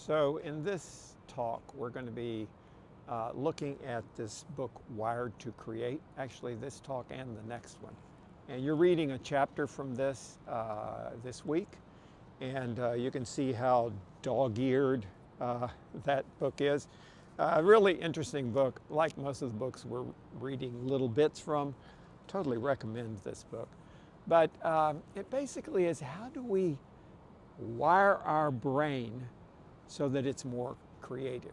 So in this talk, we're going to be looking at this book, Wired to Create, actually this talk and the next one. And you're reading a chapter from this this week, and you can see how dog-eared that book is. A really interesting book. Like most of the books we're reading little bits from, totally recommend this book. But it basically is, how do we wire our brain so that it's more creative?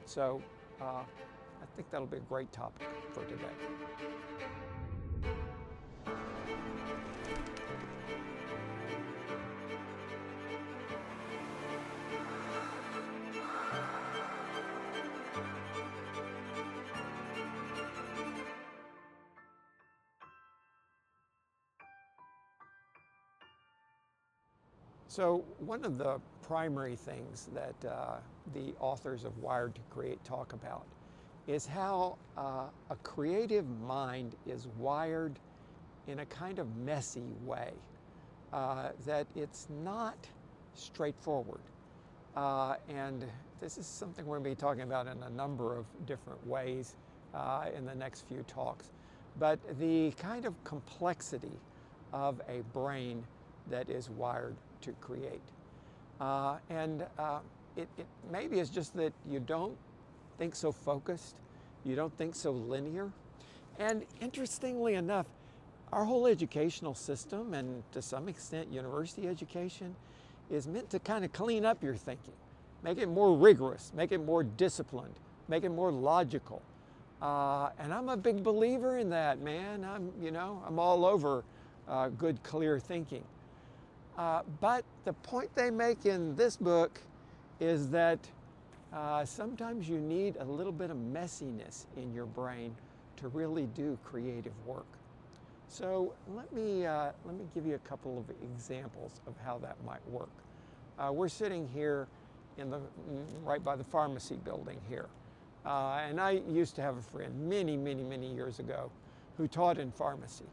So I think that'll be a great topic for today. So one of the primary things that the authors of Wired to Create talk about is how a creative mind is wired in a kind of messy way, that it's not straightforward. And this is something we're going to be talking about in a number of different ways in the next few talks. But the kind of complexity of a brain that is wired to create. It maybe is just that you don't think so focused, you don't think so linear. And interestingly enough, our whole educational system, and to some extent university education, is meant to kind of clean up your thinking, make it more rigorous, make it more disciplined, make it more logical. And I'm a big believer in that, man. I'm all over good, clear thinking. But the point they make in this book is that sometimes you need a little bit of messiness in your brain to really do creative work. So let me give you a couple of examples of how that might work. We're sitting here right by the pharmacy building here. And I used to have a friend many years ago who taught in pharmacy.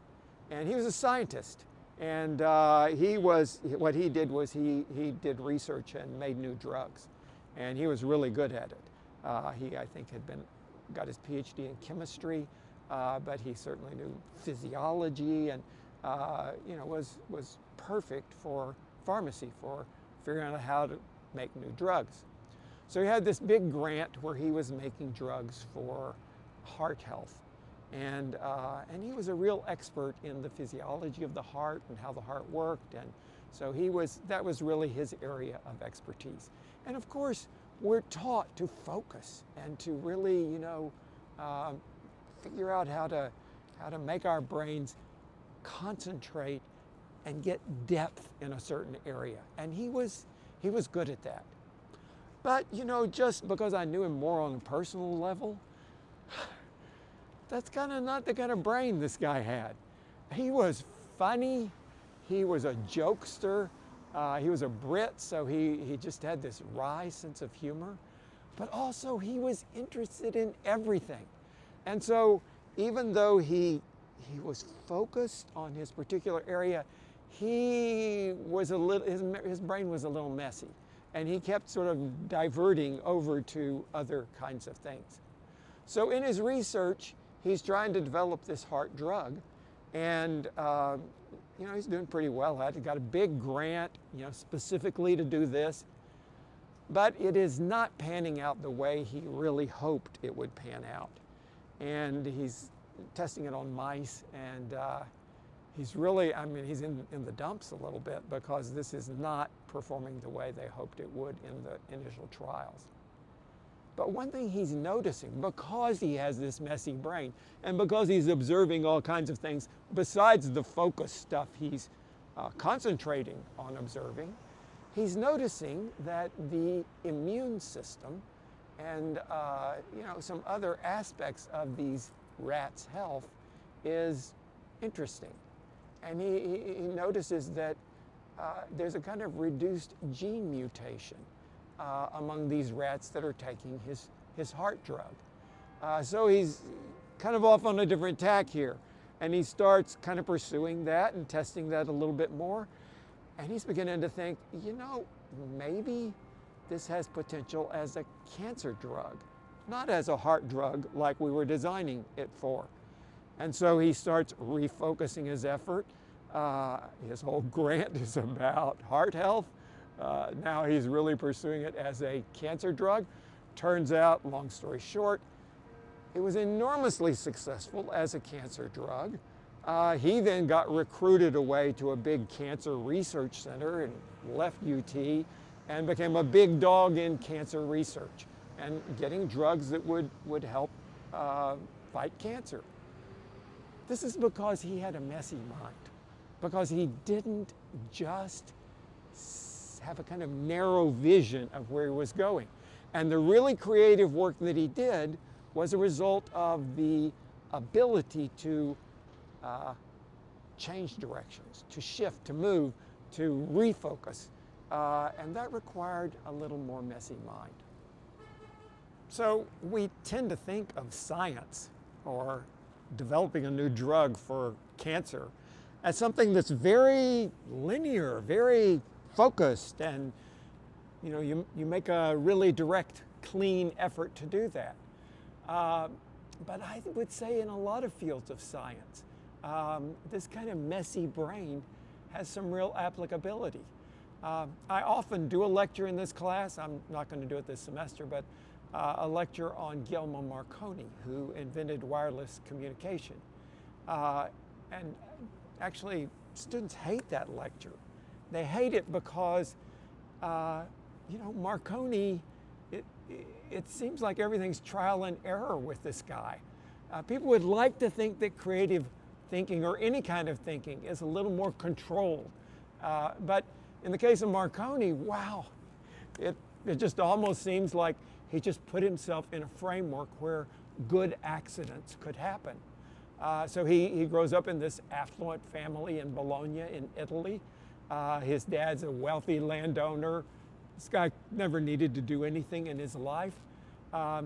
And he was a scientist. And what he did was he did research and made new drugs, and he was really good at it. He, I think, got his PhD in chemistry, but he certainly knew physiology, and was perfect for pharmacy, for figuring out how to make new drugs. So he had this big grant where he was making drugs for heart health. And he was a real expert in the physiology of the heart and how the heart worked, and so that was really his area of expertise. And of course, we're taught to focus and to really, figure out how to make our brains concentrate and get depth in a certain area. And he was good at that. But just because I knew him more on a personal level, that's kind of not the kind of brain this guy had. He was funny, he was a jokester, he was a Brit, so he just had this wry sense of humor, but also he was interested in everything. And so even though he was focused on his particular area, his brain was a little messy, and he kept sort of diverting over to other kinds of things. So in his research, he's trying to develop this heart drug, and he's doing pretty well at it. He got a big grant, specifically to do this, but it is not panning out the way he really hoped it would pan out. And he's testing it on mice, and he's really, he's in the dumps a little bit, because this is not performing the way they hoped it would in the initial trials. But one thing he's noticing, because he has this messy brain, and because he's observing all kinds of things besides the focus stuff he's concentrating on observing, he's noticing that the immune system and some other aspects of these rats' health is interesting. And he notices that there's a kind of reduced gene mutation among these rats that are taking his heart drug. So he's kind of off on a different tack here. And he starts kind of pursuing that and testing that a little bit more. And he's beginning to think, maybe this has potential as a cancer drug, not as a heart drug like we were designing it for. And so he starts refocusing his effort. His whole grant is about heart health. Now he's really pursuing it as a cancer drug. Turns out, long story short, it was enormously successful as a cancer drug. He then got recruited away to a big cancer research center and left UT and became a big dog in cancer research and getting drugs that would help fight cancer. This is because he had a messy mind, because he didn't just have a kind of narrow vision of where he was going. And the really creative work that he did was a result of the ability to change directions, to shift, to move, to refocus. And that required a little more messy mind. So we tend to think of science or developing a new drug for cancer as something that's very linear, very focused, and you make a really direct, clean effort to do that. But I would say in a lot of fields of science, this kind of messy brain has some real applicability. I often do a lecture in this class. I'm not going to do it this semester, but a lecture on Guglielmo Marconi, who invented wireless communication. And actually, students hate that lecture. They hate it because, Marconi, it seems like everything's trial and error with this guy. People would like to think that creative thinking or any kind of thinking is a little more controlled. But in the case of Marconi, wow, it just almost seems like he just put himself in a framework where good accidents could happen. So he grows up in this affluent family in Bologna in Italy. His dad's a wealthy landowner. This guy never needed to do anything in his life.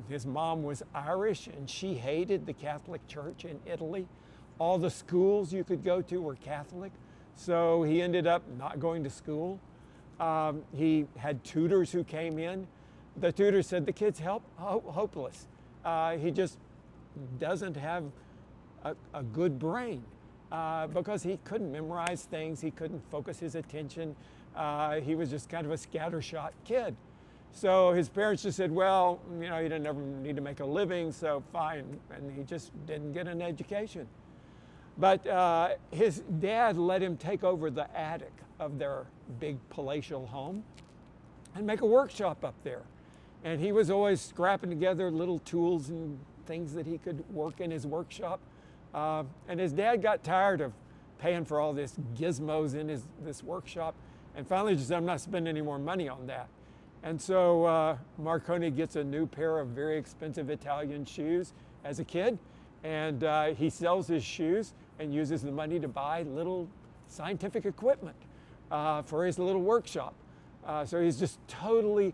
His mom was Irish and she hated the Catholic Church in Italy. All the schools you could go to were Catholic, so he ended up not going to school. He had tutors who came in. The tutor said the kid's hopeless. He just doesn't have a good brain because he couldn't memorize things. He couldn't focus his attention. He was just kind of a scattershot kid. So his parents just said, well, he didn't ever need to make a living, so fine. And he just didn't get an education. But his dad let him take over the attic of their big palatial home and make a workshop up there. And he was always scrapping together little tools and things that he could work in his workshop. And his dad got tired of paying for all this gizmos in this workshop and finally just said, I'm not spending any more money on that. And so Marconi gets a new pair of very expensive Italian shoes as a kid, and he sells his shoes and uses the money to buy little scientific equipment for his little workshop. So he's just totally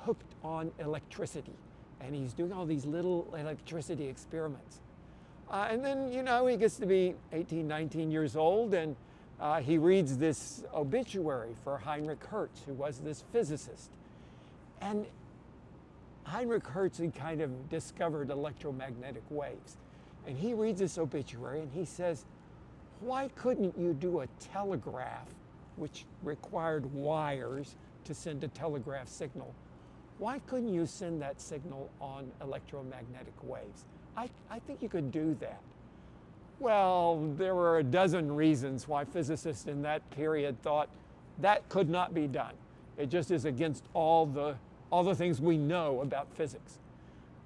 hooked on electricity, and he's doing all these little electricity experiments. And then, he gets to be 18, 19 years old, and he reads this obituary for Heinrich Hertz, who was this physicist. And Heinrich Hertz had kind of discovered electromagnetic waves. And he reads this obituary and he says, why couldn't you do a telegraph, which required wires to send a telegraph signal? Why couldn't you send that signal on electromagnetic waves? I think you could do that. Well, there were a dozen reasons why physicists in that period thought that could not be done. It just is against all the things we know about physics.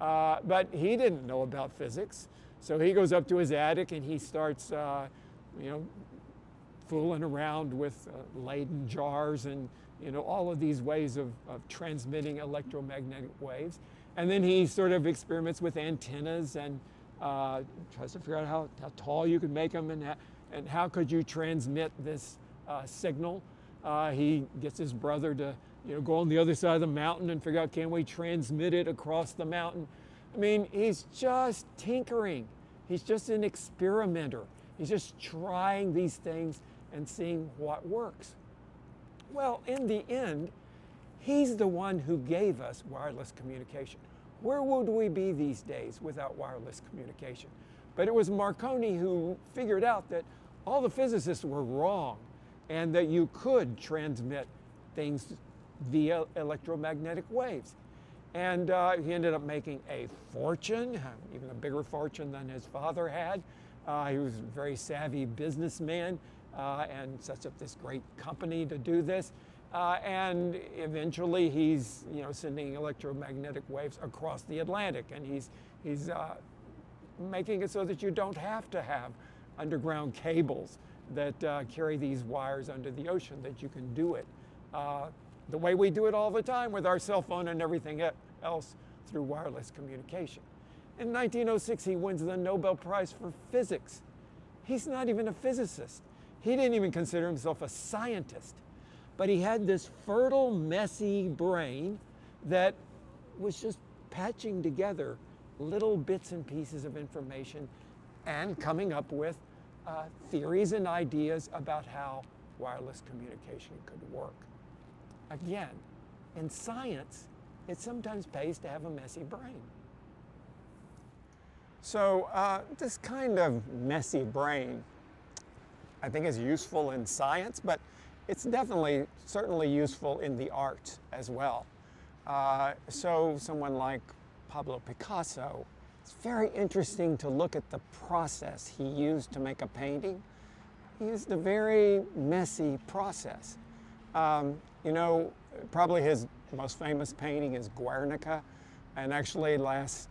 But he didn't know about physics. So he goes up to his attic and he starts, fooling around with Leyden jars and, all of these ways of transmitting electromagnetic waves. And then he sort of experiments with antennas and tries to figure out how tall you could make them and how could you transmit this signal. He gets his brother to go on the other side of the mountain and figure out, can we transmit it across the mountain? I mean, he's just tinkering. He's just an experimenter. He's just trying these things and seeing what works. Well, in the end, He's the one who gave us wireless communication. Where would we be these days without wireless communication? But it was Marconi who figured out that all the physicists were wrong and that you could transmit things via electromagnetic waves. And he ended up making a fortune, even a bigger fortune than his father had. He was a very savvy businessman and sets up this great company to do this. And eventually he's sending electromagnetic waves across the Atlantic, and he's making it so that you don't have to have underground cables that carry these wires under the ocean, that you can do it the way we do it all the time with our cell phone and everything else through wireless communication. In 1906, he wins the Nobel Prize for Physics. He's not even a physicist. He didn't even consider himself a scientist. But he had this fertile, messy brain that was just patching together little bits and pieces of information and coming up with theories and ideas about how wireless communication could work. Again, in science, it sometimes pays to have a messy brain. So this kind of messy brain, I think, is useful in science, but it's certainly useful in the arts as well. So someone like Pablo Picasso, it's very interesting to look at the process he used to make a painting. He used a very messy process. Probably his most famous painting is Guernica. And actually last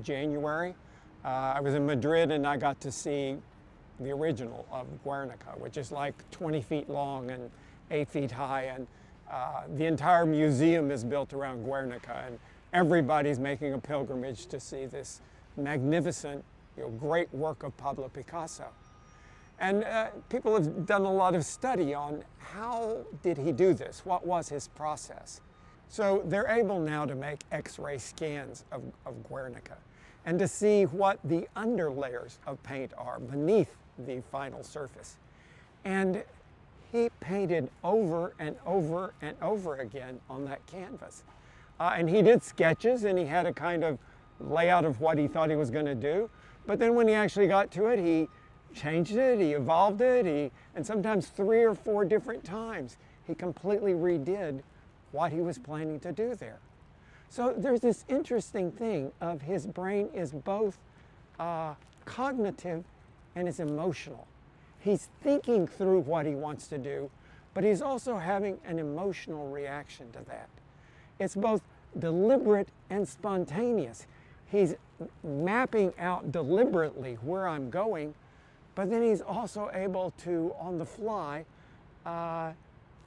January, I was in Madrid and I got to see the original of Guernica, which is like 20 feet long and 8 feet high. And the entire museum is built around Guernica. And everybody's making a pilgrimage to see this magnificent, great work of Pablo Picasso. And people have done a lot of study on how did he do this? What was his process? So they're able now to make X-ray scans of Guernica and to see what the underlayers of paint are beneath the final surface. And he painted over and over and over again on that canvas. And he did sketches and he had a kind of layout of what he thought he was going to do. But then when he actually got to it, he changed it, he evolved it, and sometimes 3 or 4 different times he completely redid what he was planning to do there. So there's this interesting thing of his brain is both cognitive and is emotional. He's thinking through what he wants to do, but he's also having an emotional reaction to that. It's both deliberate and spontaneous. He's mapping out deliberately where I'm going, but then he's also able to, on the fly,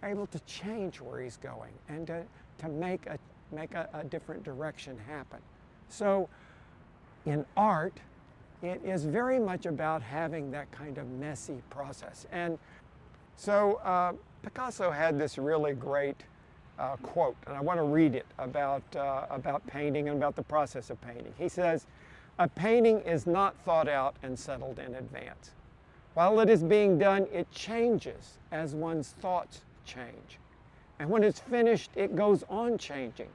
able to change where he's going and to make a different direction happen. So in art, it is very much about having that kind of messy process. And so Picasso had this really great quote, and I want to read it about painting and about the process of painting. He says, "A painting is not thought out and settled in advance. While it is being done, it changes as one's thoughts change. And when it's finished, it goes on changing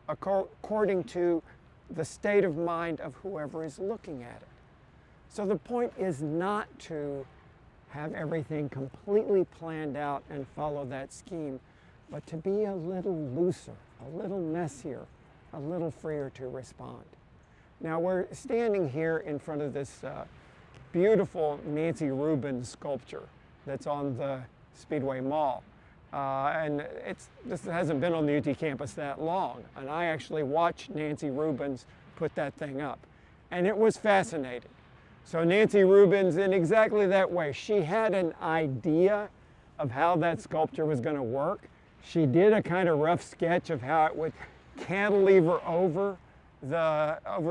according to the state of mind of whoever is looking at it." So the point is not to have everything completely planned out and follow that scheme, but to be a little looser, a little messier, a little freer to respond. Now we're standing here in front of this beautiful Nancy Rubin sculpture that's on the Speedway Mall. And this hasn't been on the UT campus that long. And I actually watched Nancy Rubin's put that thing up. And it was fascinating. So Nancy Rubin's in exactly that way. She had an idea of how that sculpture was going to work. She did a kind of rough sketch of how it would cantilever over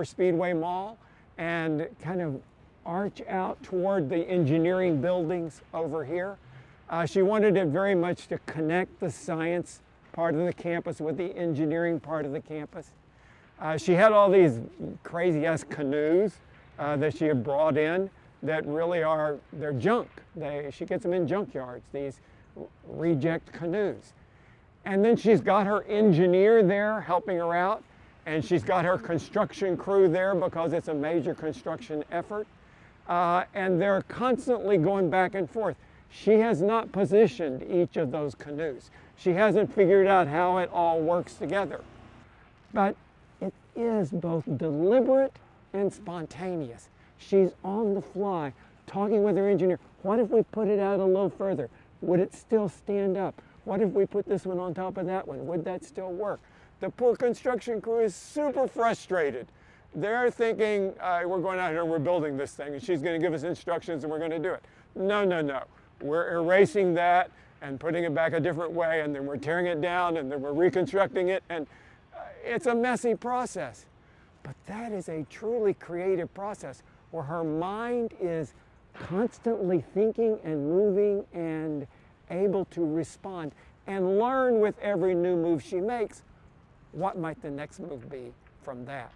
Speedway Mall and kind of arch out toward the engineering buildings over here. She wanted it very much to connect the science part of the campus with the engineering part of the campus. She had all these crazy-ass canoes that she had brought in that really they're junk. She gets them in junkyards, these reject canoes. And then she's got her engineer there helping her out, and she's got her construction crew there because it's a major construction effort. And they're constantly going back and forth. She has not positioned each of those canoes. She hasn't figured out how it all works together. But it is both deliberate and spontaneous. She's on the fly, talking with her engineer. What if we put it out a little further? Would it still stand up? What if we put this one on top of that one? Would that still work? The poor construction crew is super frustrated. They're thinking, we're going out here, we're building this thing, and she's going to give us instructions and we're going to do it. No, no, no. We're erasing that and putting it back a different way, and then we're tearing it down, and then we're reconstructing it, and it's a messy process. But that is a truly creative process where her mind is constantly thinking and moving and able to respond and learn with every new move she makes what might the next move be from that.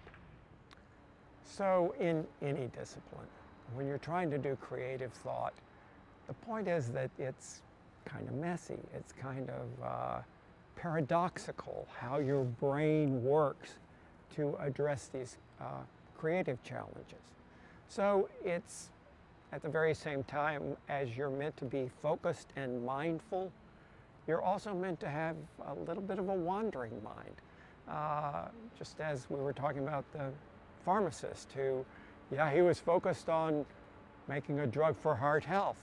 So in any discipline, when you're trying to do creative thought, the point is that it's kind of messy. It's kind of paradoxical how your brain works to address these creative challenges. So it's at the very same time as you're meant to be focused and mindful, you're also meant to have a little bit of a wandering mind. Just as we were talking about the pharmacist who, yeah, he was focused on making a drug for heart health,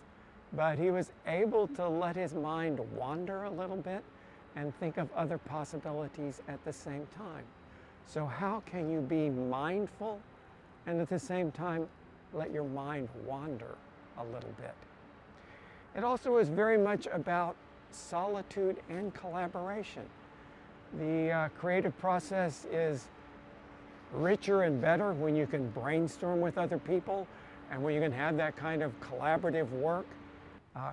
but he was able to let his mind wander a little bit and think of other possibilities at the same time. So how can you be mindful and at the same time let your mind wander a little bit? It also is very much about solitude and collaboration. The creative process is richer and better when you can brainstorm with other people and when you can have that kind of collaborative work.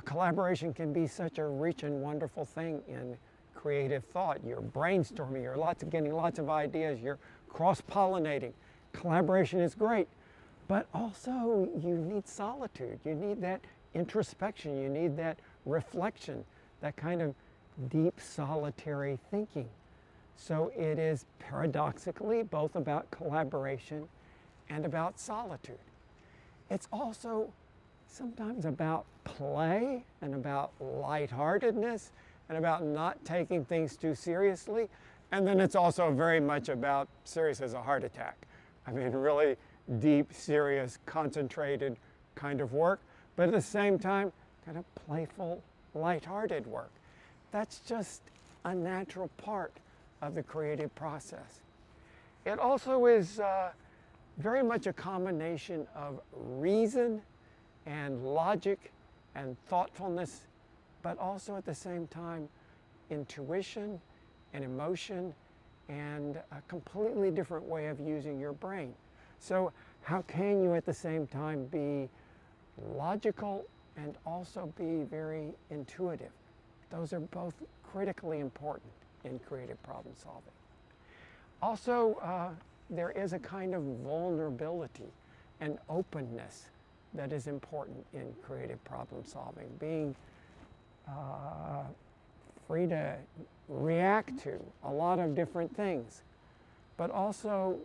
Collaboration can be such a rich and wonderful thing in creative thought. You're brainstorming, you're getting lots of ideas, you're cross-pollinating. Collaboration is great, but also you need solitude. You need that introspection, you need that reflection, that kind of deep solitary thinking. So it is paradoxically both about collaboration and about solitude. It's also sometimes about play and about lightheartedness and about not taking things too seriously. And then it's also very much about serious as a heart attack. I mean, really deep, serious, concentrated kind of work, but at the same time, kind of playful, lighthearted work. That's just a natural part of the creative process. It also is very much a combination of reason and logic and thoughtfulness, but also at the same time intuition and emotion and a completely different way of using your brain. So how can you at the same time be logical and also be very intuitive? Those are both critically important in creative problem solving. Also, there is a kind of vulnerability and openness that is important in creative problem solving. Being free to react to a lot of different things. But also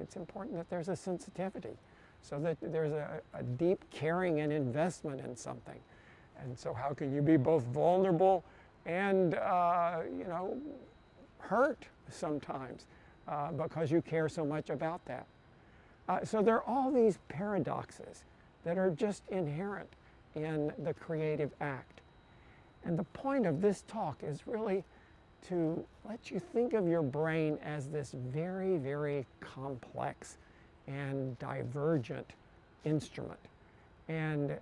it's important that there's a sensitivity, so that there's a deep caring and investment in something. And so how can you be both vulnerable and hurt sometimes because you care so much about that? So there are all these paradoxes that are just inherent in the creative act. And the point of this talk is really to let you think of your brain as this very, very complex and divergent instrument. And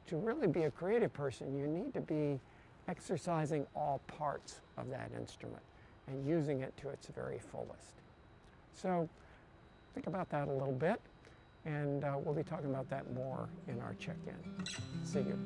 to really be a creative person, you need to be exercising all parts of that instrument and using it to its very fullest. So think about that a little bit, and we'll be talking about that more in our check-in. See you.